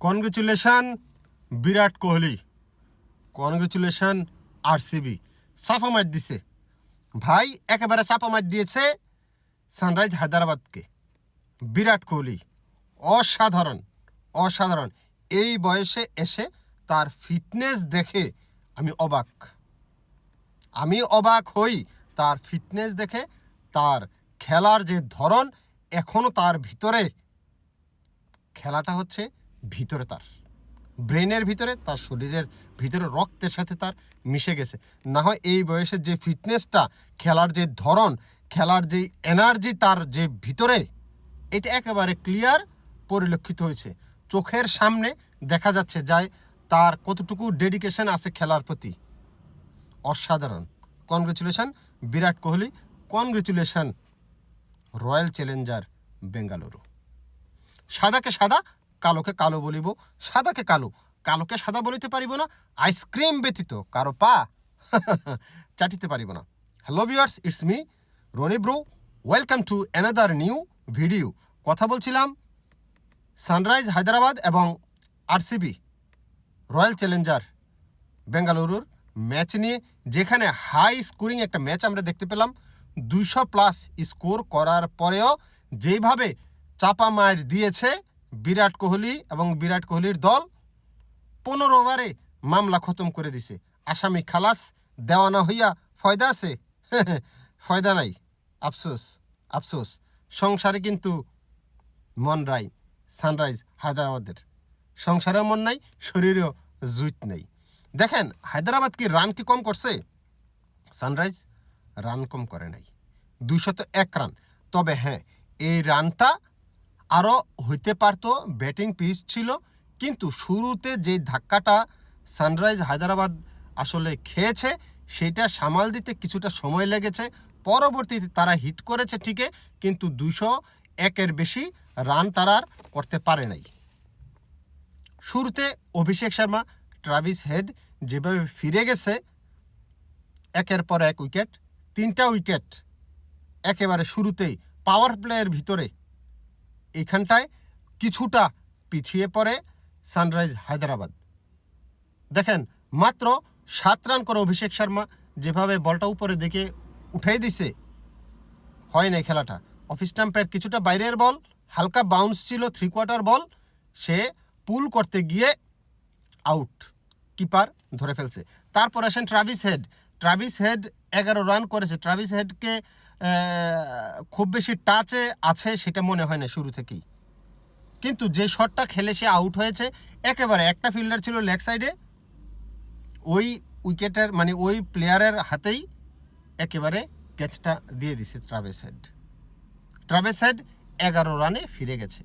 Congratulation Virat Kohli, congratulation RCB. চাপা মার দিছে ভাই, একেবারে চাপা মার দিয়েছে সানরাইজ হায়দ্রাবাদকে। বিরাট কোহলি অসাধারণ অসাধারণ। এই বয়সে এসে তার ফিটনেস দেখে আমি অবাক হই। তার ফিটনেস দেখে, তার খেলার যে ধরন, এখনও তার ভিতরে খেলাটা হচ্ছে ভিতরে, তার ব্রেনের ভিতরে, তার শরীরের ভিতরে, রক্তের সাথে তার মিশে গেছে। না হয় এই বয়সের যে ফিটনেসটা, খেলার যে ধরন, খেলার যে এনার্জি তার যে ভিতরে, এটা একেবারে ক্লিয়ার পরিলক্ষিত হয়েছে। চোখের সামনে দেখা যাচ্ছে যায় তার কতটুকু ডেডিকেশন আছে খেলার প্রতি। অসাধারণ। Congratulation Virat Kohli, congratulation royal challenger Bengaluru. সাদাকে সাদা, কালোকে কালো বলিব, সাদাকে কালো, কালোকে সাদা বলিতে পারিব না, আইসক্রিম ব্যতীত কারো পা চাটিতে পারিব না। Hello viewers, it's me Roni bro, welcome to another new video. কথা বলছিলাম সানরাইজ হায়দ্রাবাদ এবং আরসিবি রয়্যাল চ্যালেঞ্জার বেঙ্গালুরুর ম্যাচ নিয়ে, যেখানে হাই স্কোরিং একটা ম্যাচ আমরা দেখতে পেলাম। 200+ স্কোর করার পরেও যেইভাবে চাপা মার দিয়েছে বিরাট কোহলি এবং বিরাট কোহলির দল, 15 ওভারে মামলা খতম করে দিছে। আসামি খালাস, দেওয়ানা হইয়া ফয়দা আছে? ফয়দা নাই। আফসোস আফসোস। সংসারে কিন্তু মন নাই সানরাইজ হায়দ্রাবাদের। সংসারেও মন নাই, শরীরেও জুত নেই। দেখেন হায়দ্রাবাদ কি রান কি কম করছে? সানরাইজ রান কম করে নাই, 201 রান। তবে হ্যাঁ, এই রানটা আরও হইতে পারতো, ব্যাটিং পিচ ছিল। কিন্তু শুরুতে যে ধাক্কাটা সানরাইজ হায়দ্রাবাদ আসলে খেয়েছে, সেটা সামাল দিতে কিছুটা সময় লেগেছে। পরবর্তীতে তারা হিট করেছে ঠিকই, কিন্তু 201-এর বেশি রান তারা আর করতে পারে নাই। শুরুতে অভিষেক শর্মা, ট্রাভিস হেড যেভাবে ফিরে গেছে, একের পর এক উইকেট, 3টা উইকেট একেবারে শুরুতেই পাওয়ার প্লেয়ের ভিতরে, এখানটায় কিছুটা পিছিয়ে পড়ে সানরাইজ হায়দ্রাবাদ। দেখেন মাত্র 7 রান করে অভিষেক শর্মা যেভাবে বলটা উপরে দেখে উঠাই দিছে, হয় নাই খেলাটা। অফ স্টাম্পের কিছুটা বাইরের বল, হালকা বাউন্স ছিল, 3/4 বল, সে পুল করতে গিয়ে আউট, কিপার ধরে ফেলছে। তারপর আসেন Travis head. Travis head 11 run করেছে। ট্রাভিস হেডকে খুব বেশি টাচে আছে সেটা মনে হয় না শুরু থেকেই, কিন্তু যে শটটা খেলে সে আউট হয়েছে, একেবারে একটা ফিল্ডার ছিল লেগ সাইডে, ওই উইকেটের মানে ওই প্লেয়ারের হাতেই একেবারে ক্যাচটা দিয়ে দিছে ট্রাভিস হেড। ট্রাভিস হেড 11 রানে ফিরে গেছে।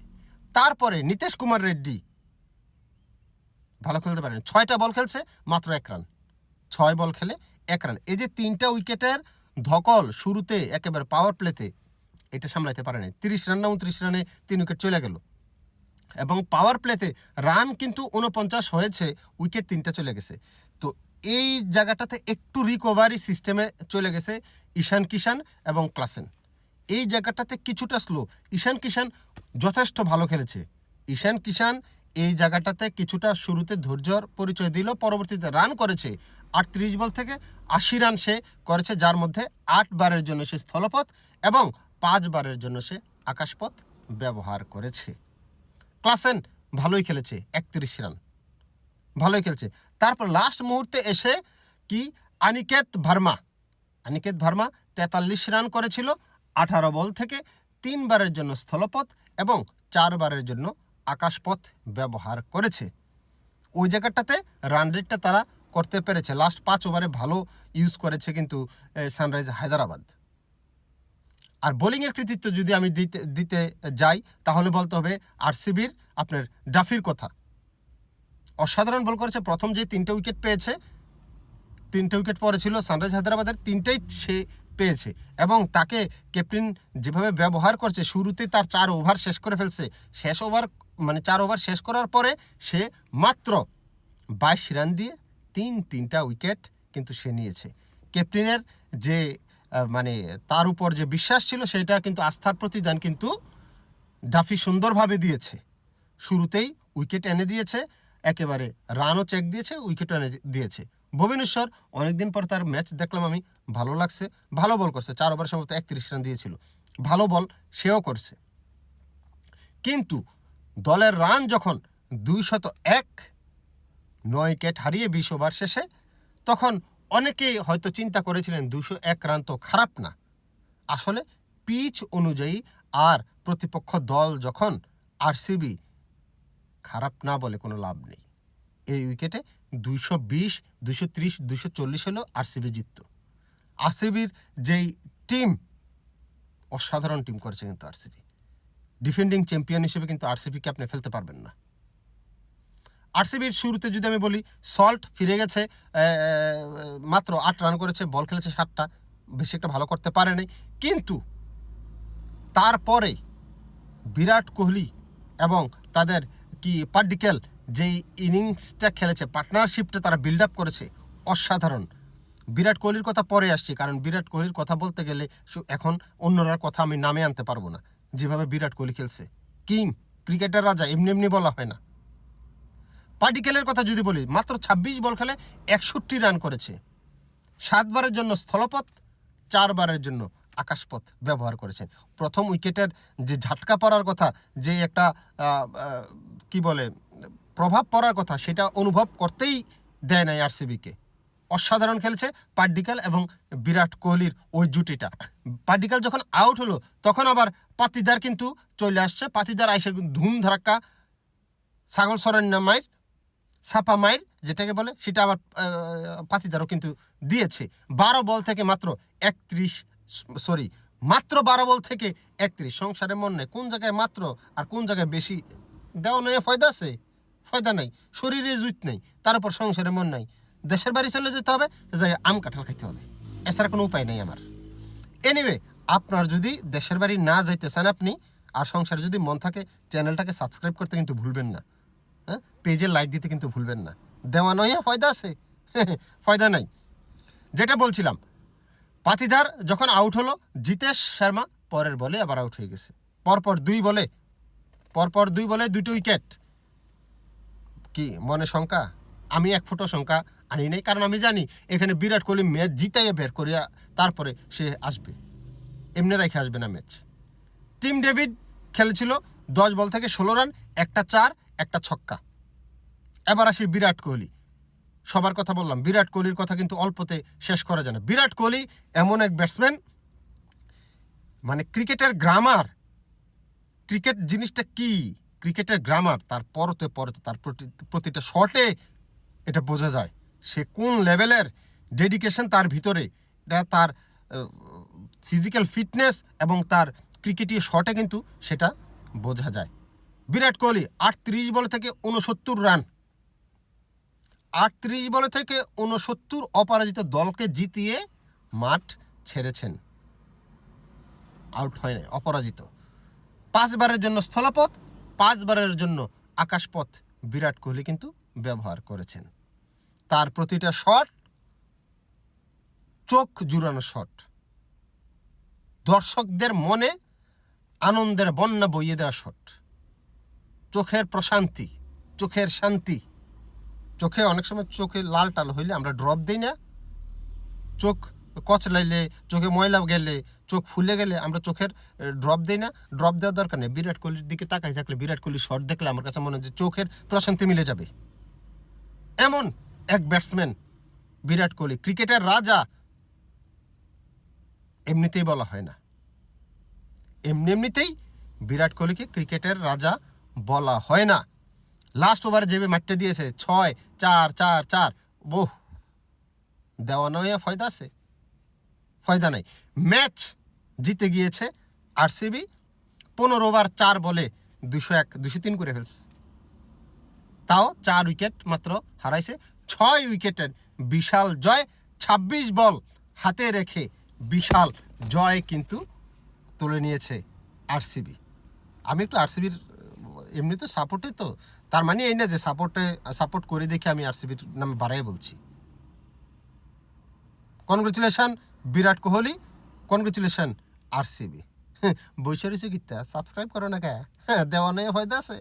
তারপরে নীতিশ কুমার রেড্ডি ভালো খেলতে পারেন, 6টা বল খেলছে, মাত্র 1 রান। 6 বল খেলে 1 রান। এই যে 3টা উইকেটের ধকল শুরুতে একেবারে পাওয়ার প্লেতে, এটা সামলাইতে পারে নাই। 30 রান না 29 রানে 3 উইকেট চলে গেল। এবং পাওয়ার প্লেতে রান কিন্তু 49 হয়েছে, উইকেট 3টা চলে গেছে। তো এই জায়গাটাতে একটু রিকভারি সিস্টেমে চলে গেছে ঈশান কিষান এবং ক্লাসেন। এই জায়গাটাতে কিছুটা স্লো। ঈশান কিষান যথেষ্ট ভালো খেলেছে। ঈশান কিষান এই জায়গাটাতে কিছুটা শুরুতে ধৈর্যর পরিচয় দিল, পরবর্তীতে রান করেছে। 38 বল থেকে 80 রান সে করেছে, যার মধ্যে 8 বারের জন্য সে স্থলপথ এবং 5 বারের জন্য সে আকাশপথ ব্যবহার করেছে। ক্লাসেন ভালোই খেলেছে, 31 রান, ভালোই খেলছে। তারপর লাস্ট মুহূর্তে এসে কি অনিকেত ভার্মা 43 রান করেছিল 18 বল থেকে, 3 বারের জন্য স্থলপথ এবং 4 বারের জন্য আকাশপথ ব্যবহার করেছে। ওই জায়গাটাতে রান রেটটা তারা করতে পেরেছে। লাস্ট 5 ওভারে ভালো ইউজ করেছে কিন্তু সানরাইজ হায়দ্রাবাদ। আর বোলিংয়ের কৃতিত্ব যদি আমি দিতে যাই, তাহলে বলতে হবে আরসিবির আপনার ডাফির কথা। অসাধারণ বল করেছে। প্রথম যে 3টে উইকেট পেয়েছে, 3টে উইকেট পরে ছিল সানরাইজ হায়দ্রাবাদের, 3টেই সে পেয়েছে। এবং তাকে ক্যাপ্টেন যেভাবে ব্যবহার করছে, শুরুতে তার 4 ওভার শেষ করে ফেলছে। শেষ ওভার মানে 4 ওভার শেষ করার পরে সে মাত্র 22 রান দিয়ে 3টা উইকেট কিন্তু সে নিয়েছে। ক্যাপ্টেনের যে মানে তার উপর যে বিশ্বাস ছিল, সেটা কিন্তু আস্থার প্রতিদান কিন্তু ডাফি সুন্দরভাবে দিয়েছে। শুরুতেই উইকেট এনে দিয়েছে, একেবারে রানও চেক দিয়েছে, উইকেটও এনে দিয়েছে। ভুবনেশ্বর অনেকদিন পর তার ম্যাচ দেখলাম আমি, ভালো লাগছে, ভালো বল করছে, 4 ওভার সম্ভবত 31 রান দিয়েছিল, ভালো বল সেও করছে। কিন্তু দলের রান যখন 201, 9 উইকেট হারিয়ে 20 ওভার শেষে, তখন অনেকেই হয়তো চিন্তা করেছিলেন 201 রান তো খারাপ না। আসলে পিচ অনুযায়ী আর প্রতিপক্ষ দল যখন, আরসিবি খারাপ না বলে কোনো লাভ নেই। এই উইকেটে 220, 230, 240 হলেও আরসিবি জিতত। আরসিবির যেই টিম, অসাধারণ টিম করেছে কিন্তু আরসিবি। ডিফেন্ডিং চ্যাম্পিয়ন হিসেবে কিন্তু আরসিবিকে আপনি ফেলতে পারবেন না। আরসিবির শুরুতে যদি আমি বলি, সল্ট ফিরে গেছে, মাত্র 8 রান করেছে, বল খেলেছে 7টা, বেশি একটা ভালো করতে পারেনি। কিন্তু তারপরে বিরাট কোহলি এবং তাদের পার্ডিকেল যেই ইনিংসটা খেলেছে, পার্টনারশিপটা তারা বিল্ড আপ করেছে, অসাধারণ। বিরাট কোহলির কথা পরে আসছি, কারণ বিরাট কোহলির কথা বলতে গেলে এখন অন্যরার কথা আমি নামে আনতে পারবো না। যেভাবে বিরাট কোহলি খেলছে, কিং, ক্রিকেটের রাজা, এমনি এমনি বলা হয় না। পার্টিকেলের কথা যদি বলি, মাত্র 26 বল খেলে 61 রান করেছে। 7 বারের জন্য স্থলপথ, 4 বারের জন্য আকাশপথ ব্যবহার করেছেন। প্রথম উইকেটের যে ঝাটকা পড়ার কথা, যে একটা প্রভাব পড়ার কথা, সেটা অনুভব করতেই দেয় নাই আরসিবিকে। অসাধারণ খেলেছে পার্ডিকেল এবং বিরাট কোহলির ওই জুটিটা। পার্ডিকেল যখন আউট হলো, তখন আবার পাতিদার কিন্তু চলে আসছে। পাতিদার আইসে ধুম ধারাক্কা ছাগল সরেন না মায়ের ছাপা মায়ের যেটাকে বলে, সেটা আবার পাতিদারও কিন্তু দিয়েছে। 12 বল থেকে মাত্র 12 বল থেকে 31। সংসারে মন নেই, কোন জায়গায় মাত্র আর কোন জায়গায় বেশি দেওয়া নয়, ফয়দা আছে? ফয়দা নাই, শরীরে জুত নেই, তার উপর সংসারে মন নাই। দেশের বাড়ি চলে যেতে হবে, যাই আম কাঁঠাল খাইতে হবে, এছাড়া কোনো উপায় নেই আমার। এনিওয়ে, আপনার যদি দেশের বাড়ি না যাইতে চান আপনি, আর সংসারে যদি মন থাকে, চ্যানেলটাকে সাবস্ক্রাইব করতে কিন্তু ভুলবেন না। হ্যাঁ, পেজে লাইক দিতে কিন্তু ভুলবেন না। দেওয়া নয়, ফয়দা আছে? ফয়দা নাই। যেটা বলছিলাম, পাতিদার যখন আউট হলো, জিতেশ শর্মা পরের বলে আবার আউট হয়ে গেছে। পরপর দুই বলে 2টো উইকেট। কি মনে শঙ্কা? আমি 1 ফুটো শঙ্কা আনি নাই, কারণ আমি জানি এখানে বিরাট কোহলি ম্যাচ জিতাইয়া বের করিয়া তারপরে সে আসবে, এমনি রেখে আসবে না ম্যাচ। টিম ডেভিড খেলেছিল 10 বল থেকে 16 রান, একটা 4, একটা ছক্কা। এবার আসি বিরাট কোহলি। সবার কথা বললাম, বিরাট কোহলির কথা কিন্তু অল্পতে শেষ করা যায় না। বিরাট কোহলি এমন এক ব্যাটসম্যান, মানে ক্রিকেটের গ্রামার, ক্রিকেট জিনিসটা কি, ক্রিকেটের গ্রামার তার পরতে তার প্রতিটা শটে এটা বোঝা যায় সে কোন লেভেলের ডেডিকেশন তার ভিতরে, এটা তার ফিজিক্যাল ফিটনেস এবং তার ক্রিকেটীয় শটে কিন্তু সেটা বোঝা যায়। বিরাট কোহলি 38 বল থেকে 69 রান, 38 বলে থেকে 69 অপরাজিত দলকে জিতিয়ে মাঠ ছেড়েছেন, আউট হয় নাই, অপরাজিত। 5 বারের জন্য স্থলপথ, 5 বারের জন্য আকাশপথ বিরাট কোহলি কিন্তু ব্যবহার করেছেন। তার প্রতিটা শট চোখ জুড়ানো শট, দর্শকদের মনে আনন্দের বন্যা বইয়ে দেওয়া শট, চোখের প্রশান্তি, চোখের শান্তি। চোখে অনেক সময় চোখে লাল টাল হইলে আমরা ড্রপ দিই না, চোখ কচলাইলে, চোখে ময়লা গেলে, চোখ ফুলে গেলে আমরা চোখের ড্রপ দিই না। ড্রপ দেওয়ার দরকার নেই। বিরাট কোহলির দিকে তাকাই থাকলে, বিরাট কোহলির শট দেখলে আমার কাছে মনে হয় যে চোখের প্রশান্তি মিলে যাবে। এমন এক ব্যাটসম্যান বিরাট কোহলি, ক্রিকেটের রাজা এমনিতেই বলা হয় না, এমনিতেই বিরাট কোহলিকে ক্রিকেটের রাজা বলা হয় না। লাস্ট ওভারে যেভাবে মারতে দিয়েছে 6-4-4-4, বহু দেওয়া নয়, ফয়দা আছে? ফয়দা নাই। ম্যাচ জিতে গিয়েছে আরসিবি 15 ওভার 4 বলে 201, 203 করে ফেলছে। তাও 4 উইকেট মাত্র হারাইছে। 6 উইকেটের বিশাল জয়, 26 বল হাতে রেখে বিশাল জয় কিন্তু তুলে নিয়েছে আরসিবি। আমি একটু আরসিবির এমনি তো সাপোর্টে, তো তার মানে এই না যে সাপোর্ট করে দেখে আমি আরসিবির নামে বাড়াই বলছি। Congratulation Virat Kohli, congratulation RCB. Boishakh কিতা সাবস্ক্রাইব করো না কে? হ্যাঁ, দেওয়া নেই, ফয়দা আছে?